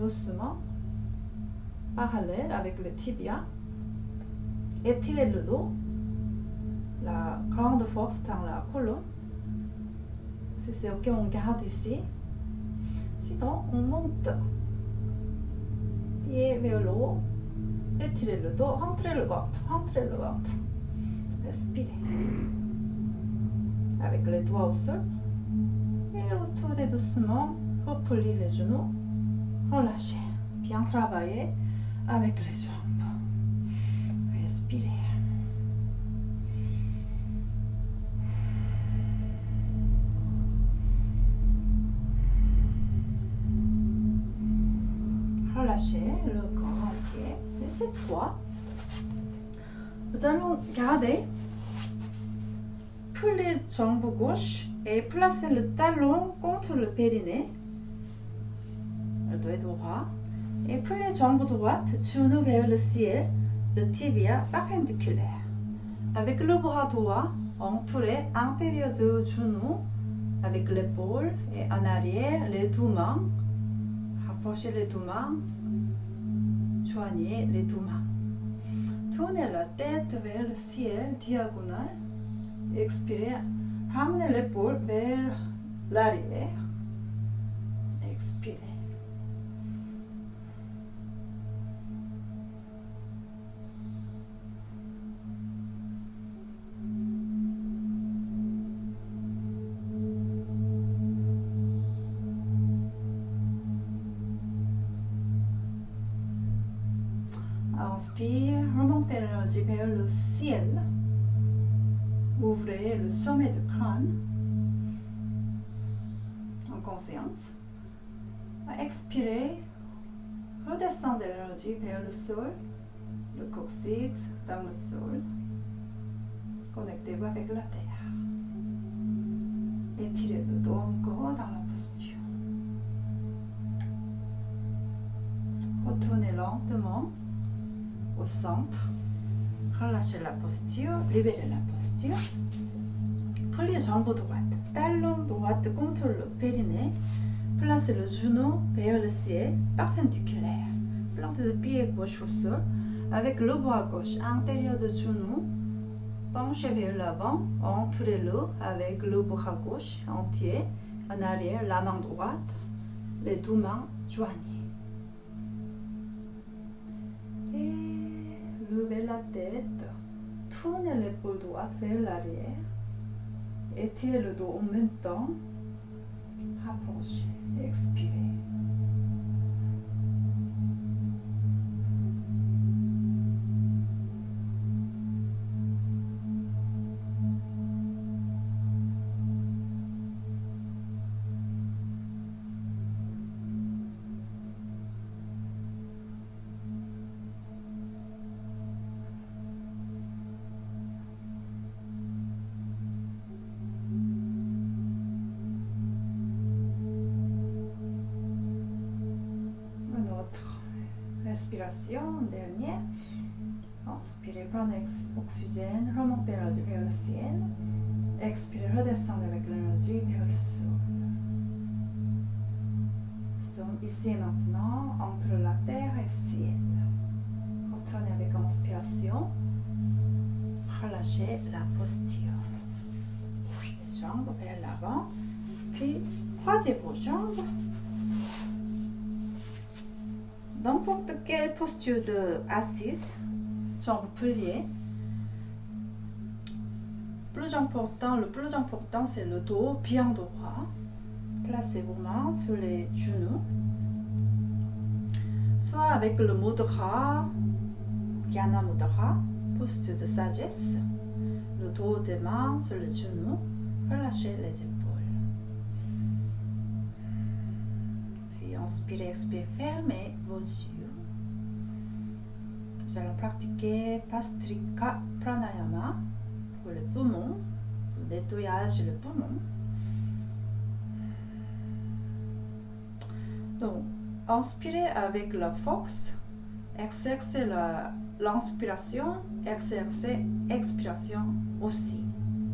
doucement, parallèle avec le tibia. Étirez le dos, la grande force dans la colonne. Si c'est ok, on garde ici. Sinon, on monte. Pied vers le haut. Étirez le dos, rentrez le ventre, rentrez le ventre. Respirez. Avec les doigts au sol. Et retournez doucement. Repliez les genoux. Relâchez. Bien travailler avec les jambes. Respirez. Relâchez le corps entier. Et cette fois, nous allons garder les jambes gauche et placer le talon contre le périnée, le doigt droit, et puis les jambes droites, genou vers le ciel, le tibia perpendiculaire. Avec le bras droit, entouré intérieur du genou, avec l'épaule et en arrière, les deux mains. Rapprochez les deux mains, joignez les deux mains. Tournez la tête vers le ciel, diagonale. Expirez, ramenez l'épaule vers l'arrière. Expirez. Inspire, remontez l'énergie vers le ciel. Ouvrez le sommet du crâne en conscience. Expirez, redescendez l'énergie vers le sol, le coccyx dans le sol. Connectez-vous avec la terre. Étirez le dos encore dans la posture. Retournez lentement au centre. Relâchez la posture, libérez la posture. Pliez les jambes droites, talon droite contre le périnée. Placez le genou vers le ciel, perpendiculaire. Plantez le pied gauche au sol, avec le bras gauche intérieur du genou. Penchez vers l'avant, entrez-le avec le bras gauche entier. En arrière, la main droite, les deux mains joignées. Levez la tête, tournez l'épaule droite vers l'arrière, étirez le dos en même temps, rapprochez, expirez. Respiration, dernière. Inspirez, prenez oxygène, remontez l'énergie vers le ciel. Expirez, redescendez avec l'énergie vers le sol. Nous sommes ici et maintenant entre la terre et le ciel. Retournez avec inspiration. Relâchez la posture. Les jambes vers l'avant. Puis, croisez vos jambes. N'importe quelle posture assise, jambes pliées. Le plus important, c'est le dos bien droit. Placez vos mains sur les genoux. Soit avec le mudra, Jnana Mudra, posture de sagesse. Le dos des mains sur les genoux. Relâchez les épaules. Inspirez, expirez, fermez vos yeux. Nous allons pratiquer Bhastrika Pranayama pour les poumons, pour le nettoyage des poumons. Donc, inspirez avec la force, exercez l'inspiration, exercez l'expiration aussi.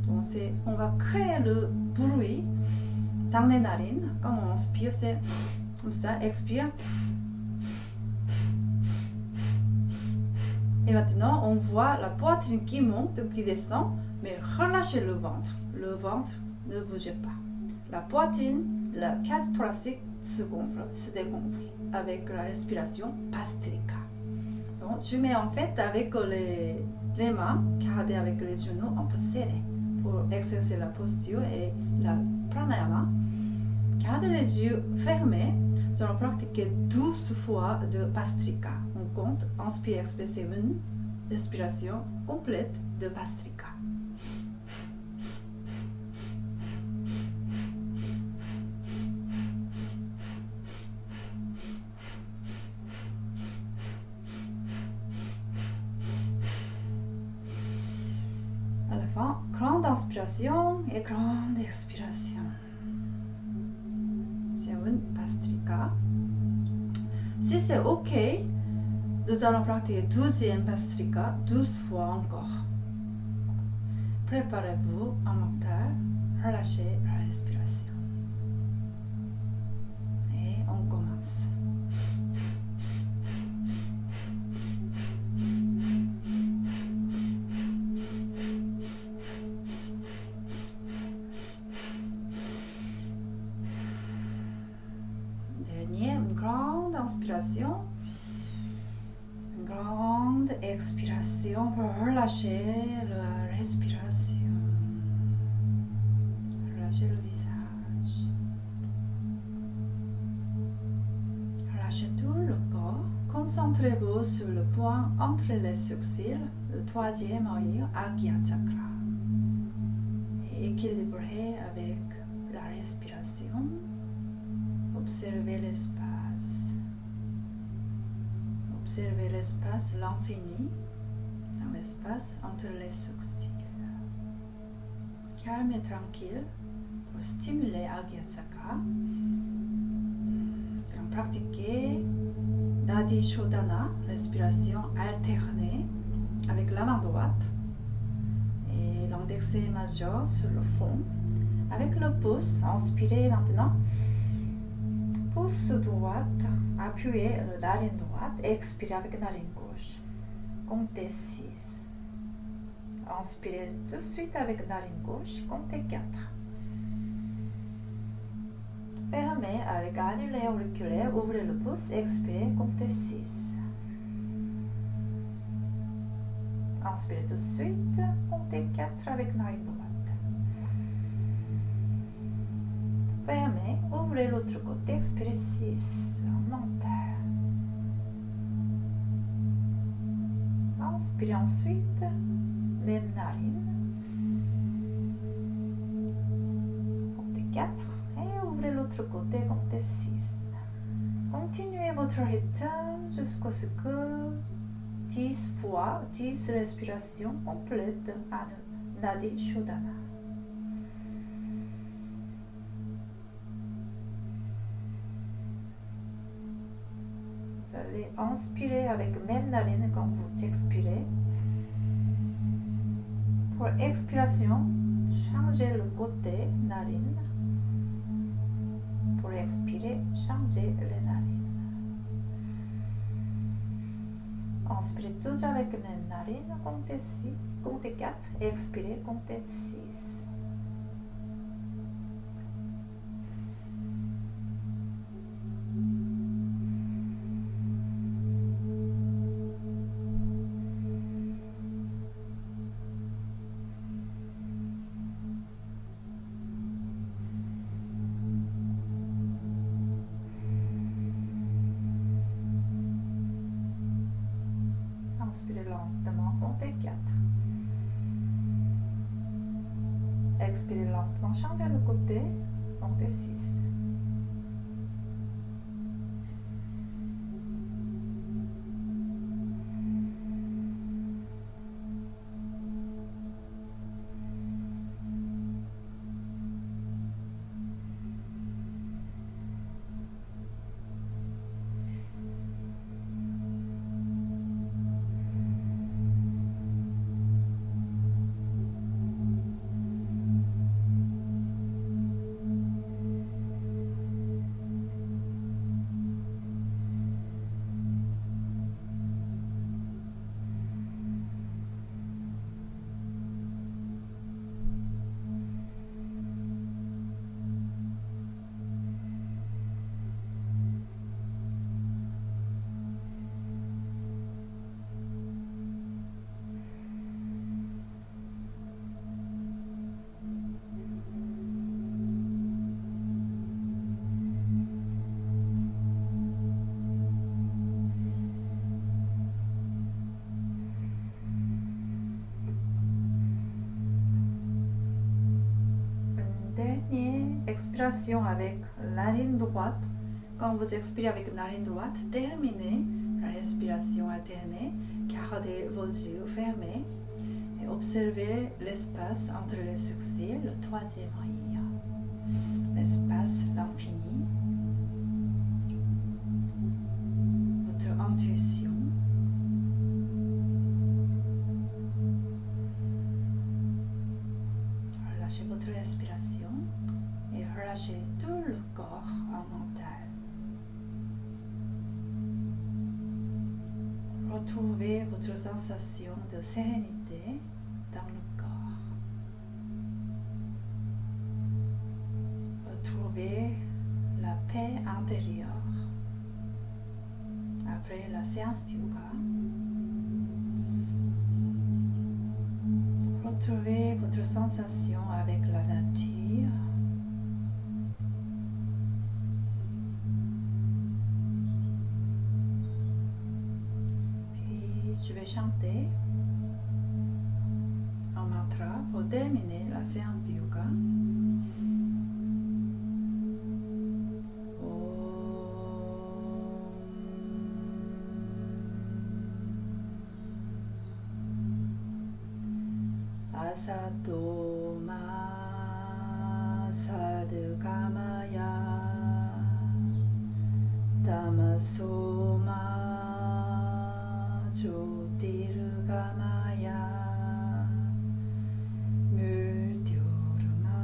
Donc, on va créer le bruit dans les narines. Quand on inspire, c'est comme ça, expire, Et maintenant, on voit la poitrine qui monte ou qui descend, mais relâchez le ventre. Le ventre ne bougez pas. La poitrine, la cage thoracique se gonfle, se dégonfle avec la respiration Bhastrika. Donc, je mets en fait avec les mains, gardez avec les genoux un peu serrés pour exercer la posture et la pranayama. Gardez les yeux fermés. Nous allons pratiquer 12 fois de Bhastrika. On compte, inspire, expressez une respiration complète de Bhastrika. À la fin, grande inspiration et grande expiration. C'est une Bhastrika. Si c'est OK, nous allons pratiquer 12e Bhastrika 12 fois encore. Préparez-vous en mental, relâchez la respiration. Et on commence. Dernier, une grande inspiration. Une grande expiration pour relâcher la respiration. Relâchez le visage. Relâchez tout le corps. Concentrez-vous sur le point entre les sourcils, le troisième œil, Agya Chakra. Et équilibrez avec la respiration. Observez l'espace. Observez l'espace, l'infini, dans l'espace entre les sourcils. Calme et tranquille pour stimuler Agya Chakra. Nous allons pratiquer Nadi Shodhana, respiration alternée avec la main droite et l'index majeur sur le front. Avec le pouce, inspirez maintenant. Pouce droite, appuyez la narine droite, expirez avec la narine gauche. Comptez 6. Inspirez tout de suite avec la narine gauche, comptez 4. Fermez avec annulaire auriculaire, ouvrez le pouce, expirez, comptez 6. Inspirez tout de suite, comptez 4 avec la narine droite. Fermez, ouvrez l'autre côté, expirez 6, mental. Inspirez ensuite, même narine. Comptez 4 et ouvrez l'autre côté, comptez 6. Continuez votre rythme jusqu'à ce que 10 fois, 10 respirations complètes à Nadi Shodhana. Vous allez inspirer avec même narine quand vous expirez. Pour expiration, changez le côté narine. Pour expirer, changez les narines. Inspirez toujours avec même narine, comptez 6, comptez 4, expirez, comptez 6. Inspirez lentement, comptez 4. Expirez lentement, changez le côté, comptez 6. inspiration avec narine droite. Quand vous expirez avec narine droite, terminez la respiration alternée. Gardez vos yeux fermés et observez l'espace entre les sourcils, le troisième œil. L'espace, l'infini. Votre intuition. Relâchez votre respiration et relâchez tout le corps en mental. Retrouvez votre sensation de sérénité dans le corps. Retrouvez la paix intérieure après la séance de yoga. Retrouvez votre sensation avec la nature. Puis je vais chanter un mantra pour terminer la séance de yoga. Asato ma sadgamaya tamaso ma jyotirgamaya mrityorma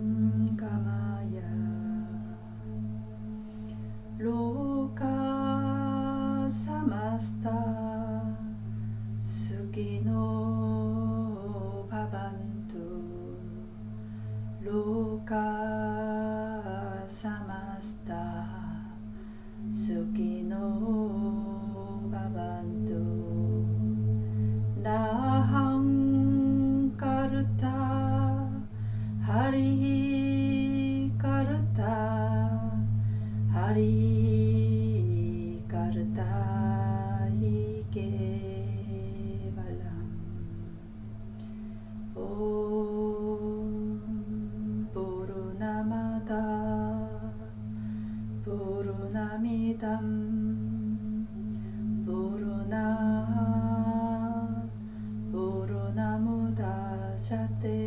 amritangamaya loka samasta Sukino bhavantu loka samasta Sukino bhavantu Naham karta Hari karta Hari karta hike Purnamada Purnamidam Purnamudachyate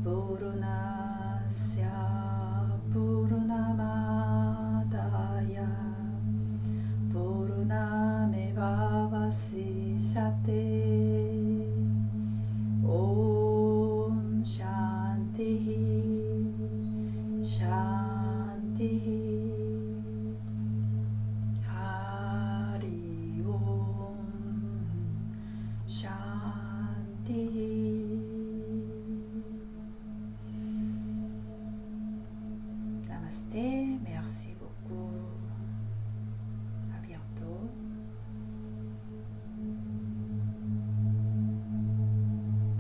Purnasya Purnamadaya Purnamevavasishyate Om Shanti Shanti Hari Om Shanti. Namasté, merci beaucoup.